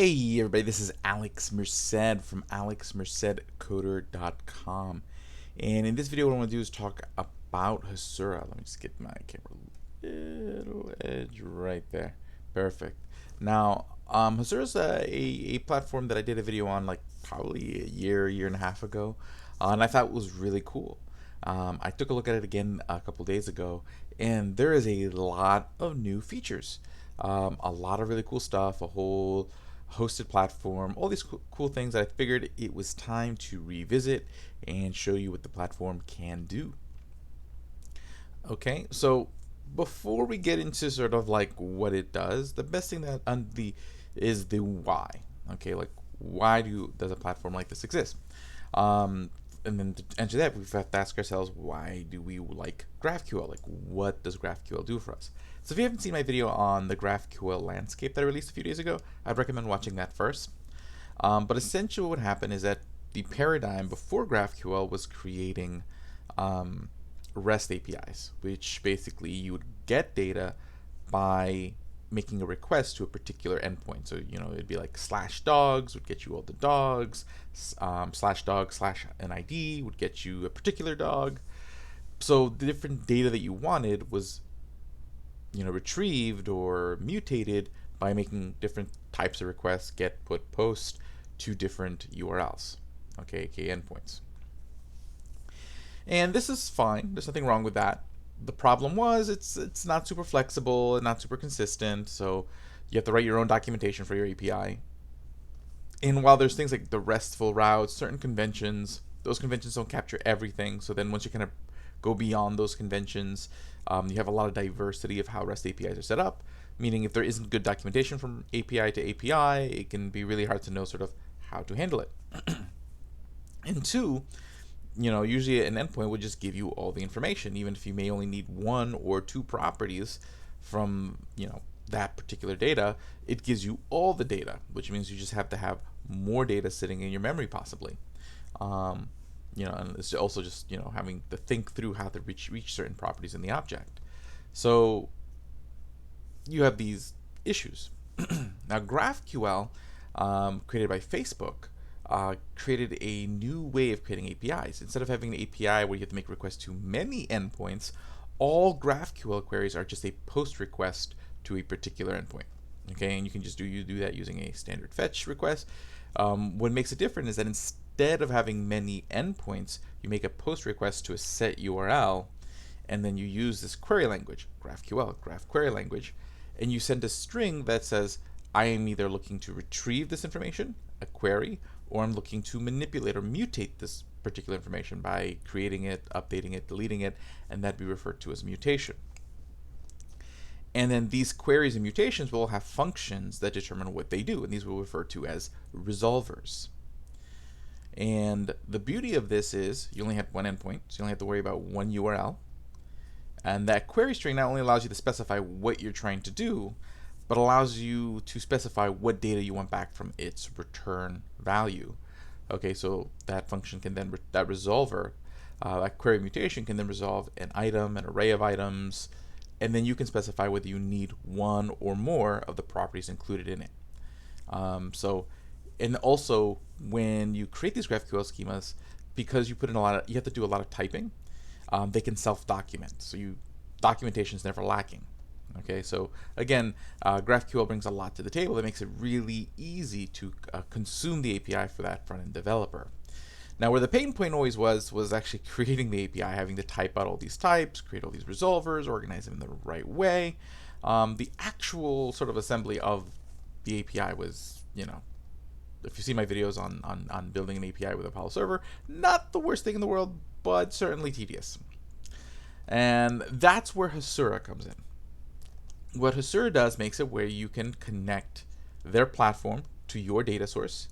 Hey everybody, this is Alex Merced from alexmercedcoder.com, and in this video what I want to do is talk about Hasura. Let me just get my camera a little edge right there. Perfect. Now, Hasura is a platform that I did a video on like probably a year and a half ago, and I thought it was really cool. I took a look at it again a couple days ago, and there is a lot of new features. A lot of really cool stuff, a whole hosted platform, all these cool things that I figured it was time to revisit and show you what the platform can do. Okay, so before we get into sort of like what it does, the best thing that is the why. Okay, like why does a platform like this exist? And then to answer that, we have to ask ourselves, why do we like GraphQL? Like, what does GraphQL do for us? So if you haven't seen my video on the GraphQL landscape that I released a few days ago, I'd recommend watching that first. But essentially what happened is that the paradigm before GraphQL was creating REST APIs, which basically you would get data by making a request to a particular endpoint. So, it'd be like /dogs would get you all the dogs, /dog/an ID would get you a particular dog. So the different data that you wanted was, retrieved or mutated by making different types of requests, get, put, post, to different URLs, okay, aka endpoints. And this is fine. There's nothing wrong with that. The problem was it's not super flexible and not super consistent, so you have to write your own documentation for your API. And while there's things like the RESTful routes, certain conventions, those conventions don't capture everything. So then once you kind of go beyond those conventions, you have a lot of diversity of how REST APIs are set up, meaning if there isn't good documentation from API to API, it can be really hard to know sort of how to handle it. And two, usually an endpoint would just give you all the information, even if you may only need one or two properties from, that particular data. It gives you all the data, which means you just have to have more data sitting in your memory possibly. And it's also just, having to think through how to reach certain properties in the object. So you have these issues. Now GraphQL, created by Facebook, created a new way of creating APIs. Instead of having an API where you have to make requests to many endpoints, all GraphQL queries are just a post request to a particular endpoint. Okay, and you can just do that using a standard fetch request. What makes it different is that instead of having many endpoints, you make a post request to a set URL, and then you use this query language, GraphQL, graph query language, and you send a string that says, I am either looking to retrieve this information, a query, or I'm looking to manipulate or mutate this particular information by creating it, updating it, deleting it, and that'd be referred to as mutation. And then these queries and mutations will have functions that determine what they do, and these we'll refer to as resolvers. And the beauty of this is you only have one endpoint, so you only have to worry about one URL. And that query string not only allows you to specify what you're trying to do, but allows you to specify what data you want back from its return value. Okay, so that function can then, that resolver, that query mutation can then resolve an item, an array of items, and then you can specify whether you need one or more of the properties included in it. And also when you create these GraphQL schemas, because you have to do a lot of typing, they can self-document. So documentation is never lacking. Okay, so again, GraphQL brings a lot to the table that makes it really easy to consume the API for that front-end developer. Now, where the pain point always was actually creating the API, having to type out all these types, create all these resolvers, organize them in the right way. The actual sort of assembly of the API was, if you see my videos on building an API with Apollo server, not the worst thing in the world, but certainly tedious. And that's where Hasura comes in. What Hasura does makes it where you can connect their platform to your data source,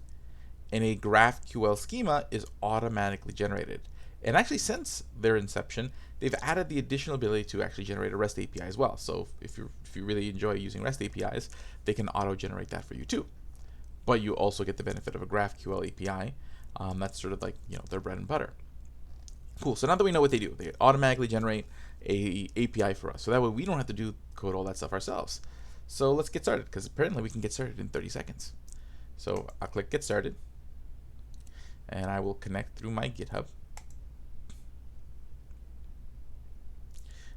and a GraphQL schema is automatically generated. And actually, since their inception, they've added the additional ability to actually generate a REST API as well. So if you really enjoy using REST APIs, they can auto-generate that for you too. But you also get the benefit of a GraphQL API. That's sort of like their bread and butter. Cool. So now that we know what they do, they automatically generate a API for us. So that way we don't have to do code all that stuff ourselves. So let's get started, because apparently we can get started in 30 seconds. So I'll click Get Started, and I will connect through my GitHub.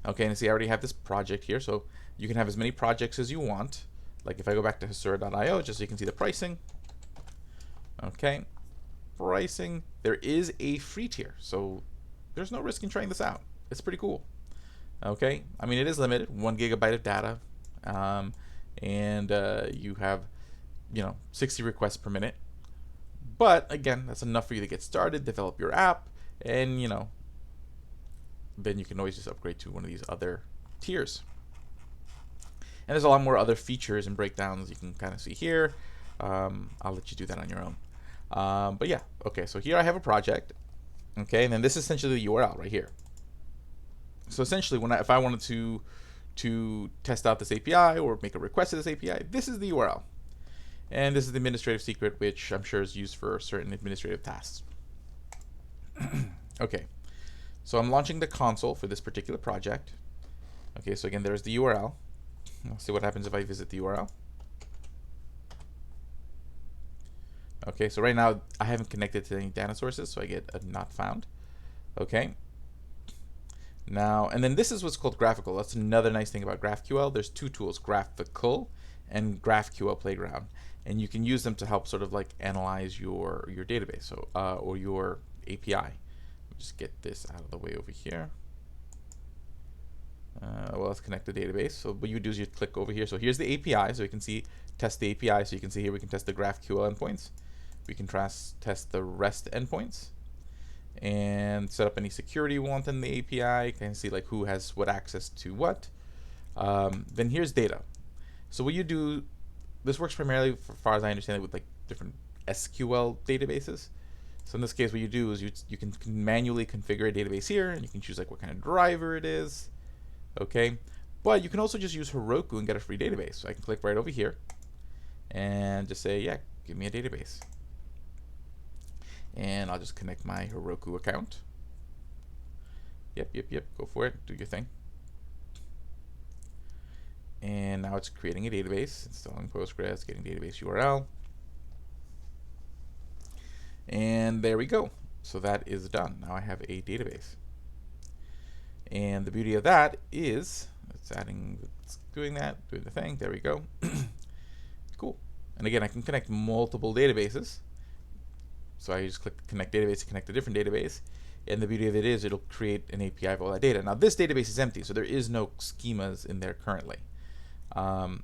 Okay, and see, I already have this project here, so you can have as many projects as you want. Like if I go back to Hasura.io, just so you can see the pricing. Okay, pricing. There is a free tier, so there's no risk in trying this out. It's pretty cool. Okay, I mean, it is limited, 1 gigabyte of data, and you have, 60 requests per minute. But again, that's enough for you to get started, develop your app, and then you can always just upgrade to one of these other tiers. And there's a lot more other features and breakdowns you can kind of see here. I'll let you do that on your own. But yeah, okay, so here I have a project. Okay, and then this is essentially the URL right here. So essentially, if I wanted to test out this API or make a request to this API, this is the URL. And this is the administrative secret, which I'm sure is used for certain administrative tasks. Okay, so I'm launching the console for this particular project. Okay, so again, there's the URL. I'll see what happens if I visit the URL. Okay, so right now I haven't connected to any data sources, so I get a not found. Okay. Now, and then this is what's called GraphqL. That's another nice thing about GraphQL. There's two tools, GraphqL and GraphQL Playground, and you can use them to help sort of like analyze your database, so or your API. Just get this out of the way over here. Well, let's connect the database. So what you do is you click over here. So here's the API, so you can see test the API. So you can see here we can test the GraphQL endpoints. We can test the REST endpoints, and set up any security we want in the API. Can see like who has what access to what. Then here's data. So what you do, this works primarily, as far as I understand it, with like different SQL databases. So in this case, what you do is you can manually configure a database here, and you can choose like what kind of driver it is. Okay, but you can also just use Heroku and get a free database. So I can click right over here and just say, yeah, give me a database. And I'll just connect my Heroku account. Yep, go for it, do your thing. And now it's creating a database, installing Postgres, getting database URL. And there we go. So that is done. Now I have a database. And the beauty of that is, it's doing the thing, there we go. Cool. And again, I can connect multiple databases. So I just click connect database to connect a different database. And the beauty of it is it'll create an API of all that data. Now this database is empty, so there is no schemas in there currently. And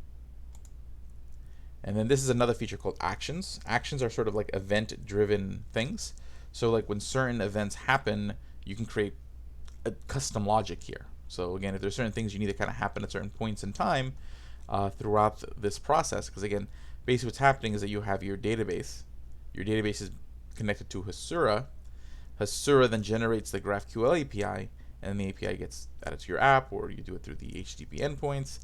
then this is another feature called actions. Actions are sort of like event-driven things. So like when certain events happen, you can create a custom logic here. So again, if there's certain things you need to kind of happen at certain points in time throughout this process, because again, basically what's happening is that you have your database. Your database is connected to Hasura. Hasura then generates the GraphQL API, and the API gets added to your app, or you do it through the HTTP endpoints.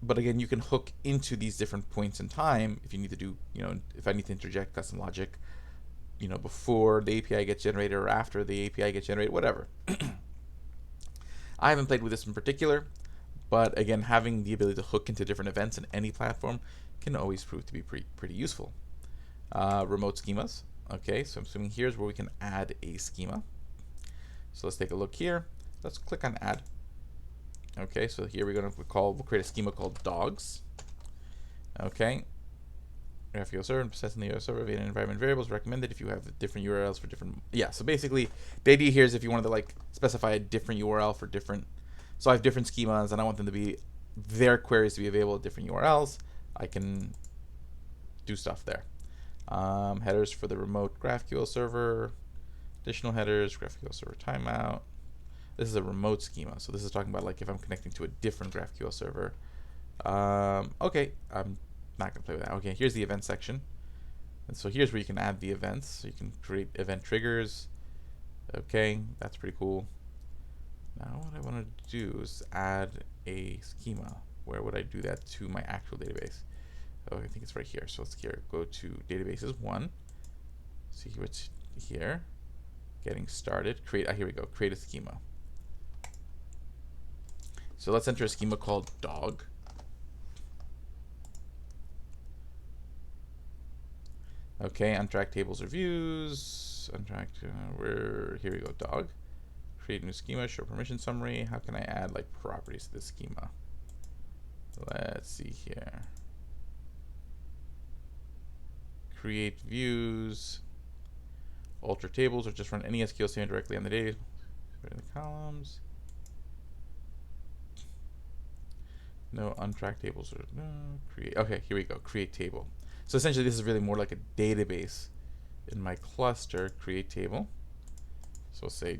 But again, you can hook into these different points in time if you need to do, if I need to interject custom logic, before the API gets generated or after the API gets generated, whatever. I haven't played with this in particular, but again, having the ability to hook into different events in any platform can always prove to be pretty useful. Remote schemas. Okay, so I'm assuming here's where we can add a schema. So let's take a look here. Let's click on add. Okay, so here we'll create a schema called dogs. Okay. GraphQL server and processing the server of environment variables recommended if you have different URLs for different. Yeah, so basically the idea here is if you wanted to like specify a different URL for different. So I have different schemas and I want them to be, their queries to be available at different URLs. I can do stuff there. Headers for the remote GraphQL server, additional headers, GraphQL server timeout. This is a remote schema, so this is talking about like if I'm connecting to a different GraphQL server. Okay, I'm not gonna play with that. Okay, here's the event section, and so here's where you can add the events. So you can create event triggers. Okay, that's pretty cool. Now what I want to do is add a schema. Where would I do that to my actual database? Oh, I think it's right here. So let's go to databases 1. See what's here. Getting started. Here we go. Create a schema. So let's enter a schema called dog. Okay, untracked tables or views. Untracked, here we go, dog. Create new schema, show permission summary. How can I add like properties to this schema? Let's see here. Create views. Alter tables or just run any SQL statement directly on the data. Put in the columns. No untracked tables or no create. Okay, here we go. Create table. So essentially, this is really more like a database in my cluster. Create table. So we'll say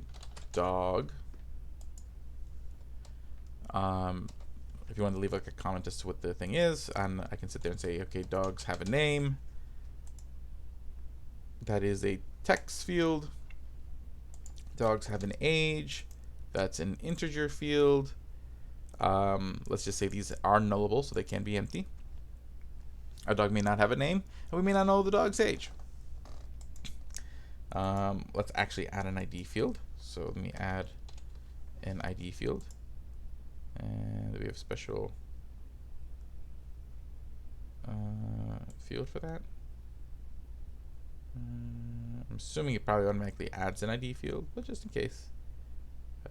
dog. If you want to leave like a comment as to what the thing is, and I can sit there and say, okay, dogs have a name. That is a text field. Dogs have an age. That's an integer field. Let's just say these are nullable, so they can be empty. Our dog may not have a name, and we may not know the dog's age. Let's actually add an ID field. So let me add an ID field. And we have special field for that. I'm assuming it probably automatically adds an ID field, but just in case,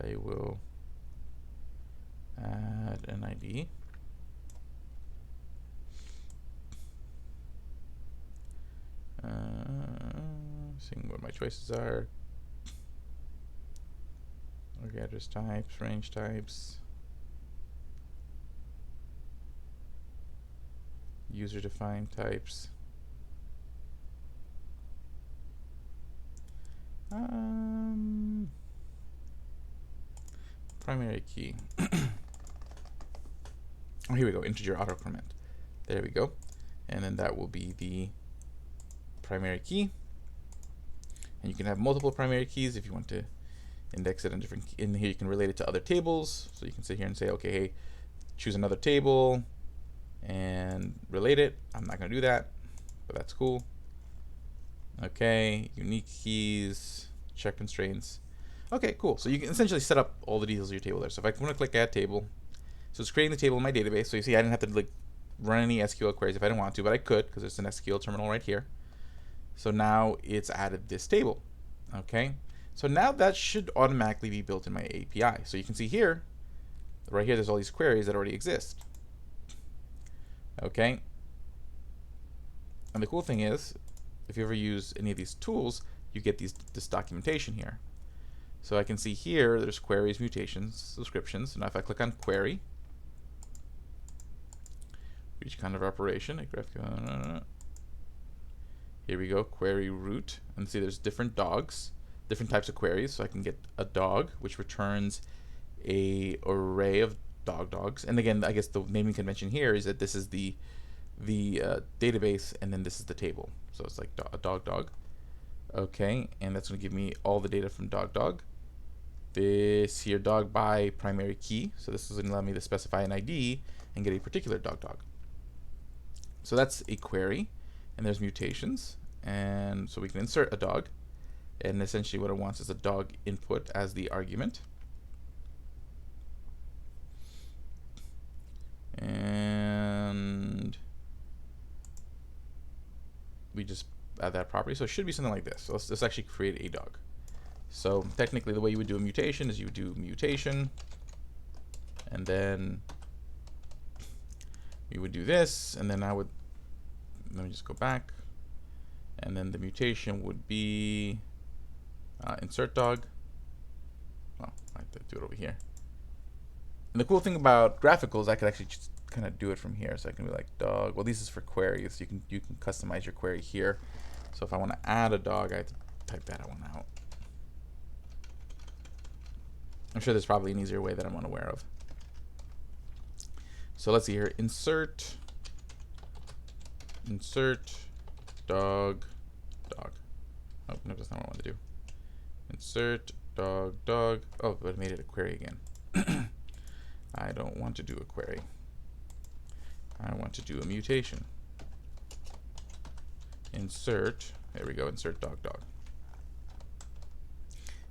I will add an ID. Seeing what my choices are. Okay, address types, range types, user defined types. Primary key. Oh, here we go, integer autocrement. There we go. And then that will be the primary key. And you can have multiple primary keys if you want to index it in different, in here you can relate it to other tables. So you can sit here and say, okay, hey, choose another table and relate it. I'm not gonna do that, but that's cool. Okay, unique keys, check constraints. Okay, cool. So you can essentially set up all the details of your table there. So if I want to click add table, so it's creating the table in my database. So you see I didn't have to like run any SQL queries if I didn't want to, but I could because there's an SQL terminal right here. So now it's added this table. Okay, so now that should automatically be built in my API. So you can see here, right here, there's all these queries that already exist. Okay, and the cool thing is, if you ever use any of these tools, you get this documentation here. So I can see here, there's queries, mutations, subscriptions. Now if I click on query, each kind of operation, like GraphQL, here we go, query root, and see there's different dogs, different types of queries. So I can get a dog, which returns a array of dogs. And again, I guess the naming convention here is that this is the database, and then this is the table. So it's like a dog. Okay, and that's going to give me all the data from dog. This here dog by primary key. So this is going to allow me to specify an ID and get a particular dog. So that's a query, and there's mutations, and so we can insert a dog, and essentially what it wants is a dog input as the argument. And we just add that property. So it should be something like this. So let's actually create a dog. So technically the way you would do a mutation is you would do mutation, and then you would do this, and then I would, let me just go back, and then the mutation would be insert dog. Well, I have to do it over here. And the cool thing about GraphQL is I could actually just kind of do it from here. So I can be like dog. Well, this is for queries. You can customize your query here. So if I want to add a dog, I have to type that one out. I'm sure there's probably an easier way that I'm unaware of. So let's see here. Insert dog. Oh, no, that's not what I want to do. Insert dog. Oh, but it made it a query again. I don't want to do a query. I want to do a mutation. Insert, there we go, insert dog.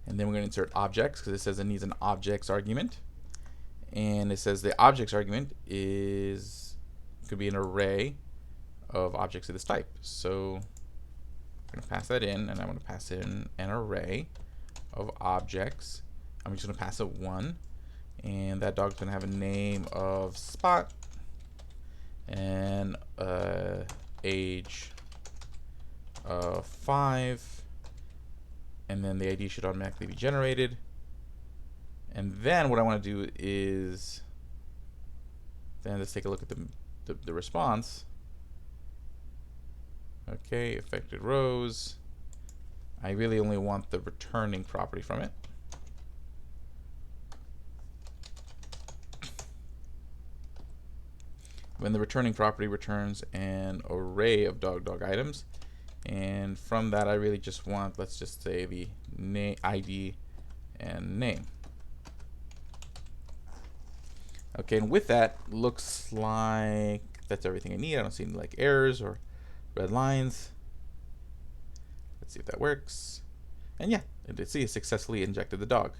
And then we're going to insert objects because it says it needs an objects argument. And it says the objects argument could be an array of objects of this type. So going to pass that in, and I'm going to pass in an array of objects. I'm just going to pass it 1, and that dog's going to have a name of Spot and age of 5, and then the ID should automatically be generated. And then what I want to do is, then let's take a look at the response. Okay, affected rows. I really only want the returning property from it. When the returning property returns an array of dog items, and from that I really just want, let's just say, the ID and name. Okay, and with that, looks like that's everything I need. I don't see any like errors or red lines. Let's see if that works. And yeah, let's see, it successfully injected the dog.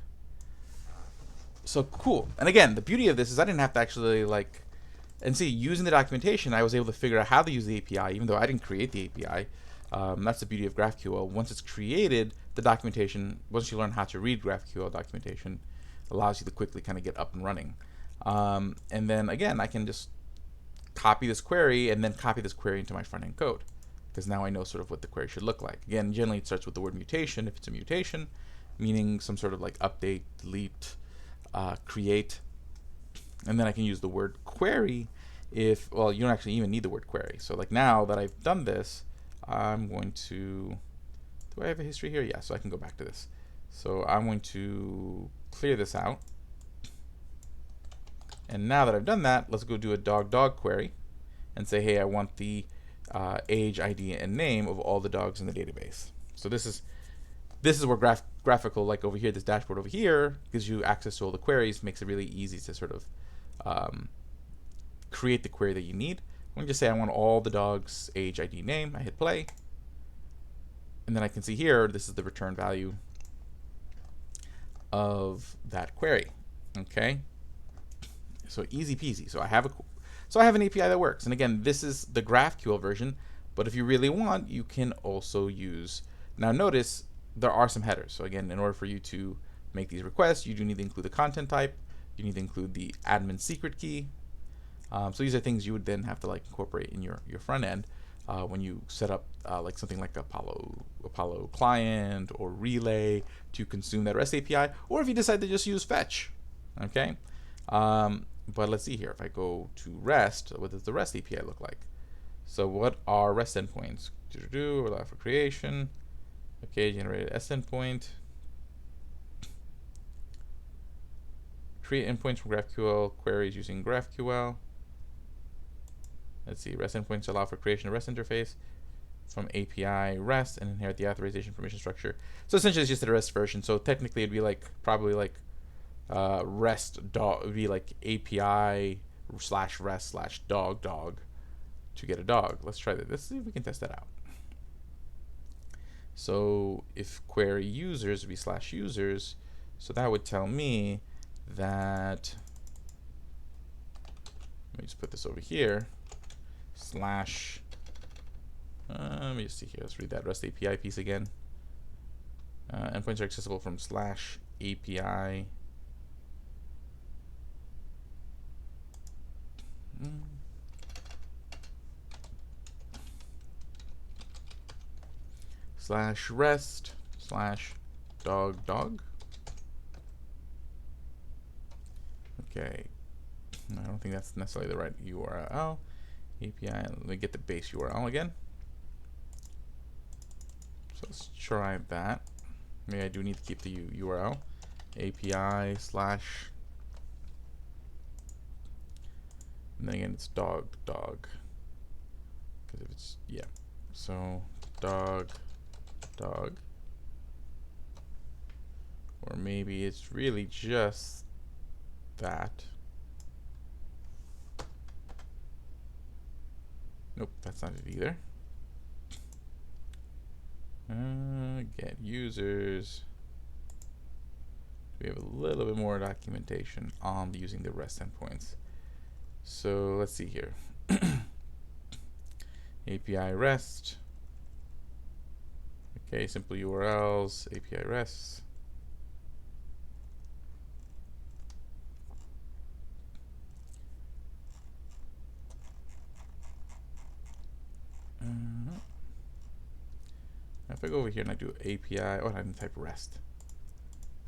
So cool. And again, the beauty of this is I didn't have to actually like, and see, using the documentation, I was able to figure out how to use the API, even though I didn't create the API. That's the beauty of GraphQL. Once it's created, the documentation, once you learn how to read GraphQL documentation, allows you to quickly kind of get up and running. And then again, I can just copy this query and then copy this query into my front-end code, because now I know sort of what the query should look like. Again, generally it starts with the word mutation, if it's a mutation, meaning some sort of like update, delete, create. And then I can use the word query if, well, you don't actually even need the word query. So like now that I've done this, I'm going to, do I have a history here? Yeah, so I can go back to this. So I'm going to clear this out. And now that I've done that, let's go do a dog query and say, hey, I want the age, ID, and name of all the dogs in the database. So this is where GraphqL, like over here, this dashboard over here, gives you access to all the queries, makes it really easy to sort of create the query that you need. I'm going to just say I want all the dogs, age, ID, name. I hit play. And then I can see here, this is the return value of that query. Okay. So easy peasy. So I have an API that works. And again, this is the GraphQL version, but if you really want, you can also use, now notice there are some headers. So again, in order for you to make these requests, you do need to include the content type, you need to include the admin secret key. So these are things you would then have to like incorporate in your front end when you set up like something like Apollo client or relay to consume that REST API, or if you decide to just use fetch. Okay. But let's see here. If I go to REST, what does the REST API look like? So what are REST endpoints? Allow for creation. Okay, generated S endpoint. Create endpoints from GraphQL queries using GraphQL. Let's see. REST endpoints allow for creation of REST interface from API REST and inherit the authorization permission structure. So essentially, it's just a REST version. So technically, it'd be like probably like REST dog, would be like API /REST /dog to get a dog. Let's try that. Let's see if we can test that out. So if query users would be /users, so that would tell me that, let me just put this over here, let me just see here, let's read that REST API piece again. Endpoints are accessible from /API /REST /dog. Okay, I don't think that's necessarily the right URL. API, let me get the base URL again. So let's try that. Maybe I do need to keep the URL. API / and then again it's dog. Because if it's, yeah. So dog. Or maybe it's really just that. Nope, that's not it either. Get users. We have a little bit more documentation on using the REST endpoints. So let's see here. API REST. Okay, simple URLs, API RESTs. If I go over here and I do API, oh, I didn't type REST.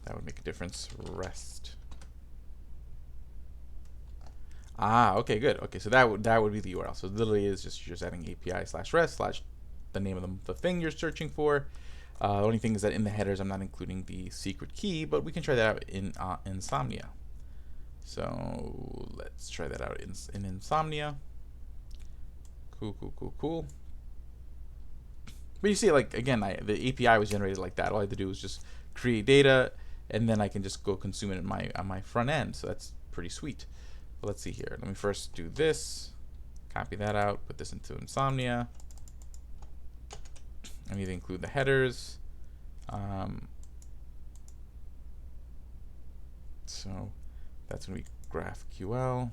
That would make a difference. REST. Ah, okay, good. Okay, so that would be the URL. So it literally is just you're just adding API slash REST slash the name of the thing you're searching for. The only thing is that in the headers I'm not including the secret key, but we can try that out in Insomnia. So let's try that out in Insomnia. Cool, cool, cool, cool. But you see, like, again, the API was generated like that. All I had to do was just create data, and then I can just go consume it on my front end. So that's pretty sweet. But let's see here. Let me first do this. Copy that out. Put this into Insomnia. I need to include the headers. So that's going to be GraphQL.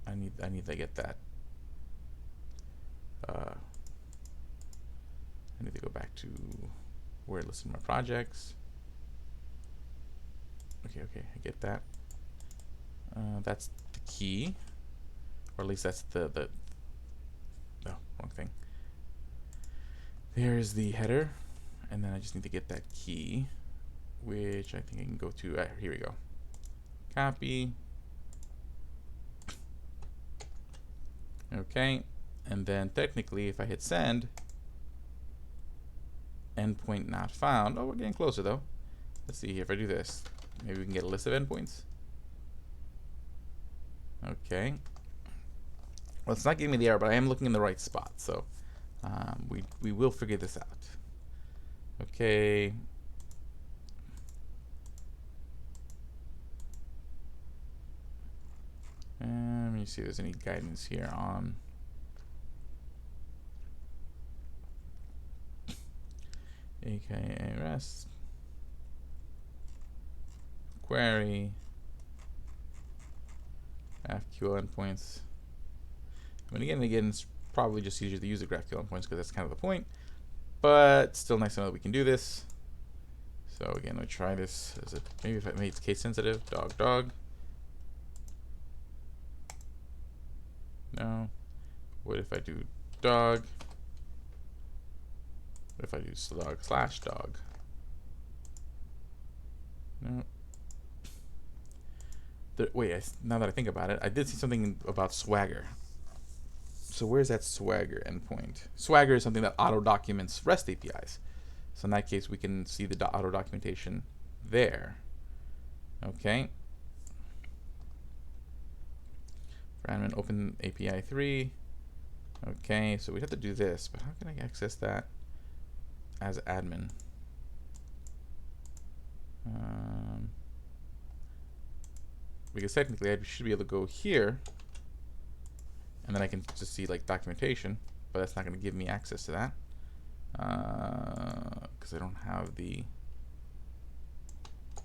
I need to get that. I need to go back to where it lists my projects. Okay, I get that. That's the key, or at least that's the no, wrong thing. There's the header, and then I just need to get that key, which I think I can go to. Here we go. Copy. Okay, and then technically, if I hit send, endpoint not found. Oh, we're getting closer though. Let's see here. If I do this, maybe we can get a list of endpoints. Okay. Well, it's not giving me the error, but I am looking in the right spot, so we will figure this out. Okay. Let me see if there's any guidance here on aka REST query GraphQL endpoints. I mean, again, it's probably just easier to use the GraphQL endpoints because that's kind of the point. But still nice to know that we can do this. So again, let's try this. Is it maybe if it's case sensitive? Dog. No. What if I do dog? What if I do dog/dog? No. Wait, now that I think about it, I did see something about Swagger. So where's that Swagger endpoint? Swagger is something that auto documents REST APIs. So in that case, we can see the auto documentation there. Okay. For admin, open API 3. Okay, so we have to do this, but how can I access that as admin? Because technically I should be able to go here and then I can just see like documentation, but that's not going to give me access to that because I don't have the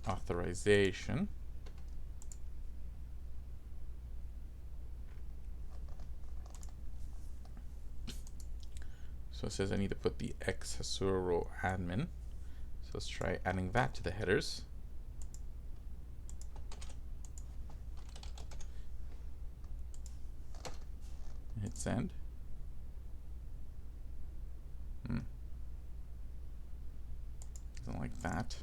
authorization. So it says I need to put the X Hasura row admin. So let's try adding that to the headers. Hit send. Doesn't like that.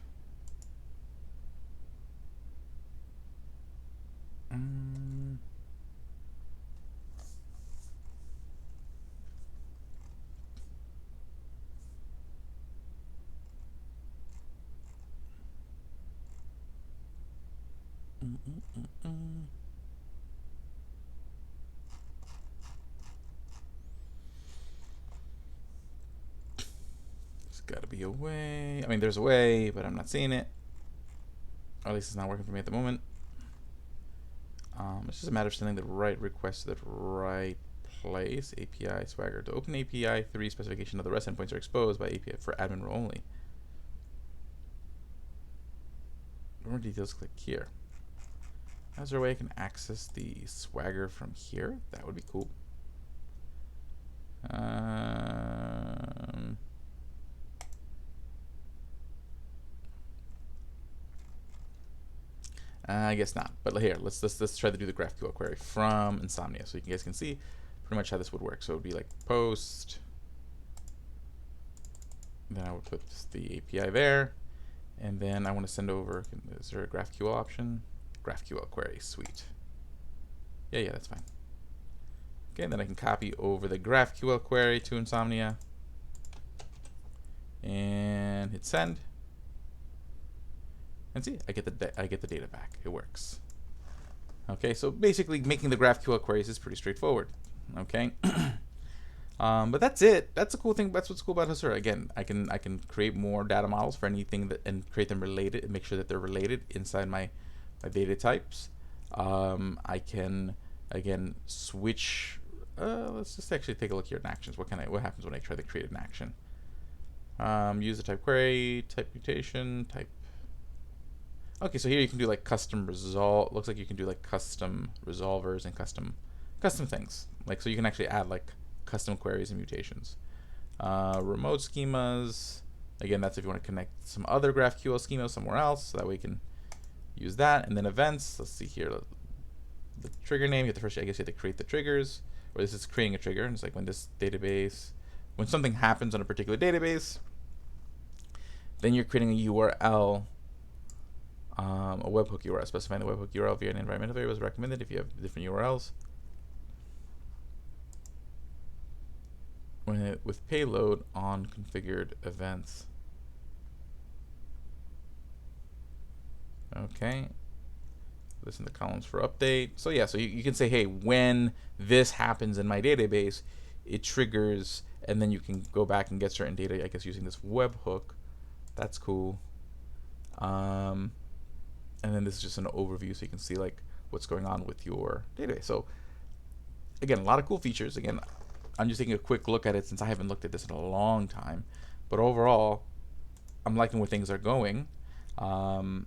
There's got to be a way. I mean, there's a way, but I'm not seeing it. Or at least it's not working for me at the moment. It's just a matter of sending the right request to the right place. API Swagger to open API 3 specification of the REST endpoints are exposed by API for admin role only. For more details, click here. Is there a way I can access the Swagger from here? That would be cool. I guess not. But here, let's try to do the GraphQL query from Insomnia, so you guys can see pretty much how this would work. So it would be like post, then I would put the API there, and then I want to send over. Is there a GraphQL option? GraphQL query, sweet. Yeah, that's fine. Okay, and then I can copy over the GraphQL query to Insomnia and hit send. And see, I get the data back. It works. Okay, so basically making the GraphQL queries is pretty straightforward. Okay, but that's it. That's a cool thing. That's what's cool about Hasura. Again, I can create more data models for anything that and create them related and make sure that they're related inside my data types. I can again switch. Let's just actually take a look here in actions. What happens when I try to create an action? Use the type query, type mutation, type. Okay, so here you can do like custom resolve. Looks like you can do like custom resolvers and custom things. Like, so you can actually add like custom queries and mutations. Remote schemas. Again, that's if you want to connect some other GraphQL schema somewhere else, so that way you can use that. And then events. Let's see here. The trigger name. You have to first, I guess, you have to create the triggers. Or this is creating a trigger, and it's like when something happens on a particular database, then you're creating a URL. A webhook URL, specifying the webhook URL via an environmental variable is recommended if you have different URLs. With payload on configured events. Okay. This in the columns for update. So yeah, so you can say, hey, when this happens in my database, it triggers, and then you can go back and get certain data, I guess, using this webhook. That's cool. And then this is just an overview, so you can see like what's going on with your database. So again, a lot of cool features. Again, I'm just taking a quick look at it since I haven't looked at this in a long time. But overall, I'm liking where things are going. And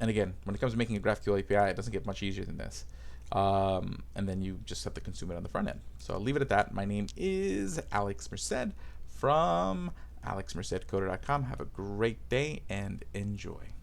again, when it comes to making a GraphQL API, it doesn't get much easier than this. And then you just have to consume it on the front end. So I'll leave it at that. My name is Alex Merced from alexmercedcoder.com. Have a great day and enjoy.